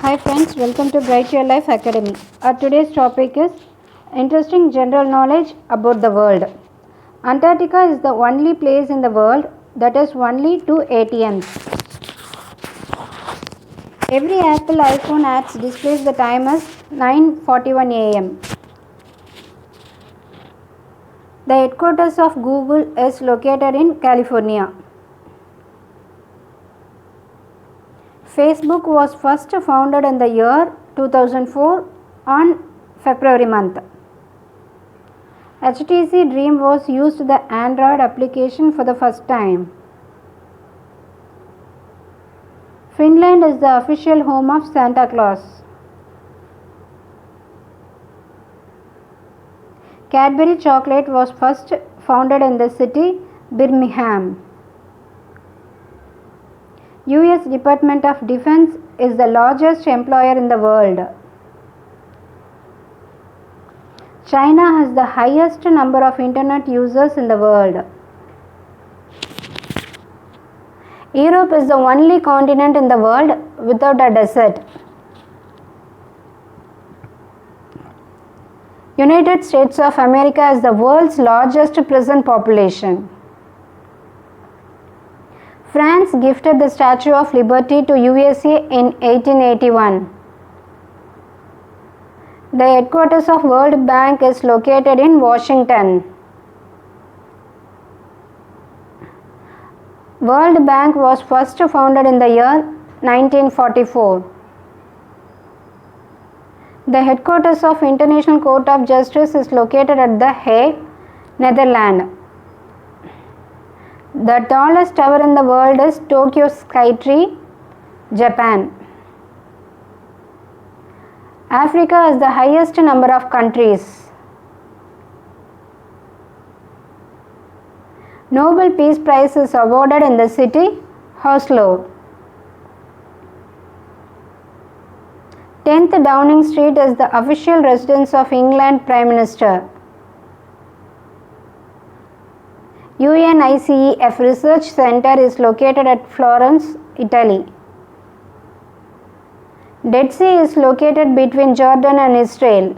Hi friends, welcome to Bright Your Life Academy. Our today's topic is interesting general knowledge about the world. Antarctica is the only place in the world that has only two ATMs. Every Apple iPhone apps displays the time as 9:41 a.m. The headquarters of Google is located in California. Facebook was first founded in the year 2004 on February month. HTC Dream was used the Android application for the first time. Finland is the official home of Santa Claus. Cadbury chocolate was first founded in the city Birmingham. US Department of Defense is the largest employer in the world. China has the highest number of internet users in the world. Europe is the only continent in the world without a desert. United States of America is the world's largest prison population. France gifted the Statue of Liberty to USA in 1881. The headquarters of World Bank is located in Washington. World Bank was first founded in the year 1944. The headquarters of International Court of Justice is located at The Hague, Netherlands. The tallest tower in the world is Tokyo Skytree, Japan. Africa has the highest number of countries. Nobel Peace Prize is awarded in the city Oslo. 10th Downing Street is the official residence of England Prime Minister. UNICEF Research Center is located at Florence, Italy. Dead Sea is located between Jordan and Israel.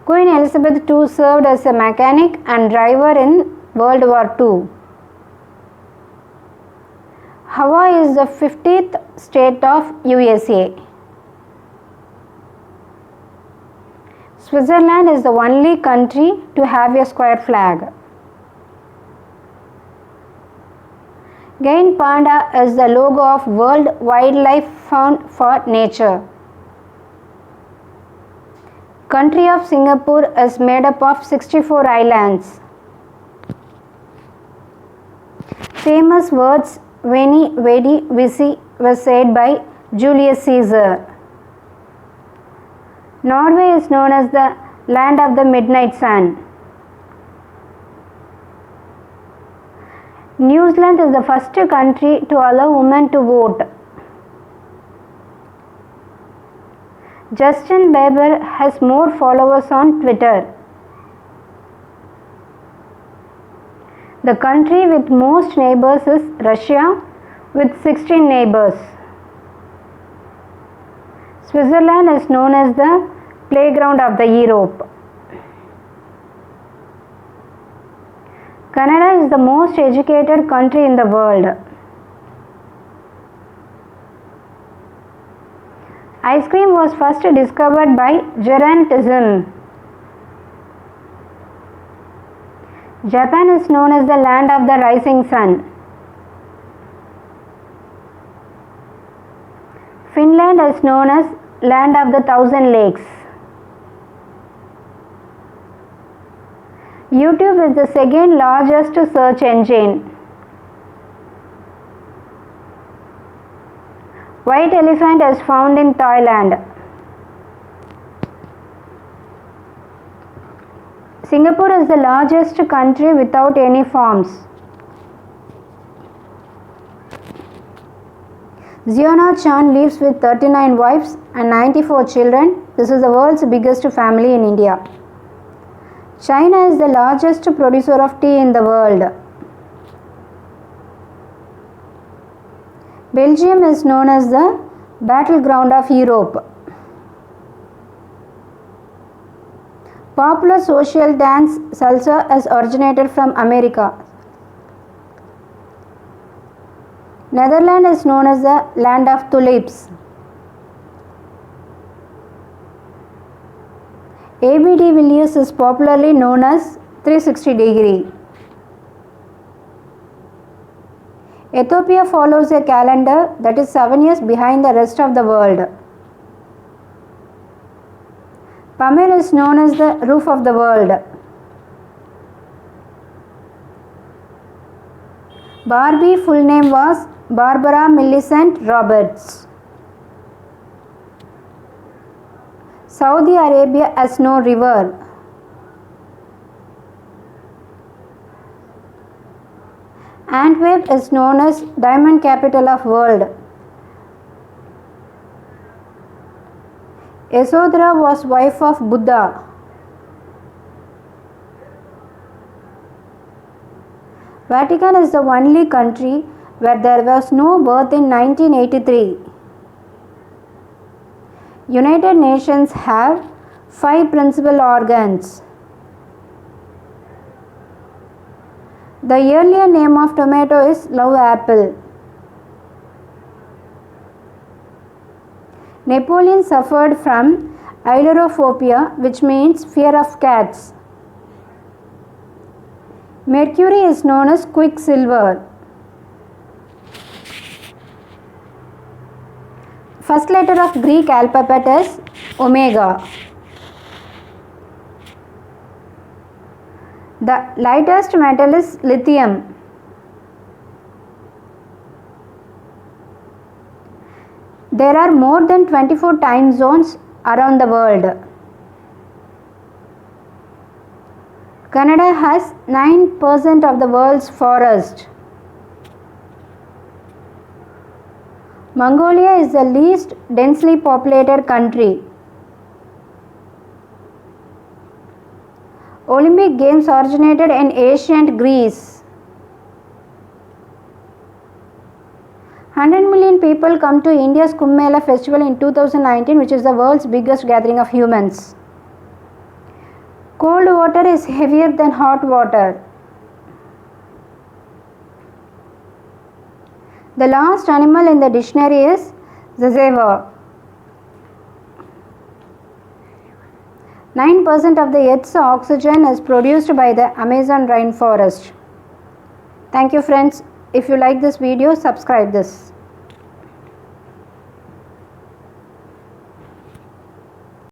Queen Elizabeth II served as a mechanic and driver in World War II. Hawaii is the 50th state of USA. Switzerland is the only country to have a square flag. Giant panda is the logo of World Wildlife Fund for Nature. Country of Singapore is made up of 64 islands. Famous words Veni, Vidi, Vici were said by Julius Caesar. Norway is known as the land of the midnight sun. New Zealand is the first country to allow women to vote. Justin Bieber has more followers on Twitter. The country with most neighbors is Russia with 16 neighbors. Switzerland is known as the playground of the Europe. Canada is the most educated country in the world. Ice cream was first discovered by Gerontism. Japan is known as the land of the rising sun. Finland is known as land of the thousand lakes. YouTube is the second largest search engine. White elephant is found in Thailand. Singapore is the largest country without any farms. Ziona Chan lives with 39 wives and 94 children. This is the world's biggest family in India. China is the largest producer of tea in the world. Belgium is known as the battleground of Europe. Popular social dance salsa has originated from America. Netherlands is known as the land of tulips. AB de Villiers is popularly known as 360 degree. Ethiopia follows a calendar that is 7 years behind the rest of the world. Pamir is known as the roof of the world. Barbie full name was Barbara Millicent Roberts. Saudi Arabia has no river. Antwerp is known as diamond capital of world. Yasodhara was wife of Buddha. Vatican is the only country where there was no birth in 1983. United Nations have 5 principal organs. The earlier name of tomato is love apple. Napoleon suffered from ailurophobia, which means fear of cats. Mercury is known as quicksilver. First letter of Greek alphabet is omega. The lightest metal is lithium. There are more than 24 time zones around the world. Canada has 9% of the world's forest. Mongolia is the least densely populated country. Olympic Games originated in ancient Greece. 100 million people come to India's Kumbh Mela festival in 2019, which is the world's biggest gathering of humans. Cold water is heavier than hot water. The last animal in the dictionary is zebra. 9% of the Earth's oxygen is produced by the Amazon rainforest. Thank you friends. If you like this video, subscribe this.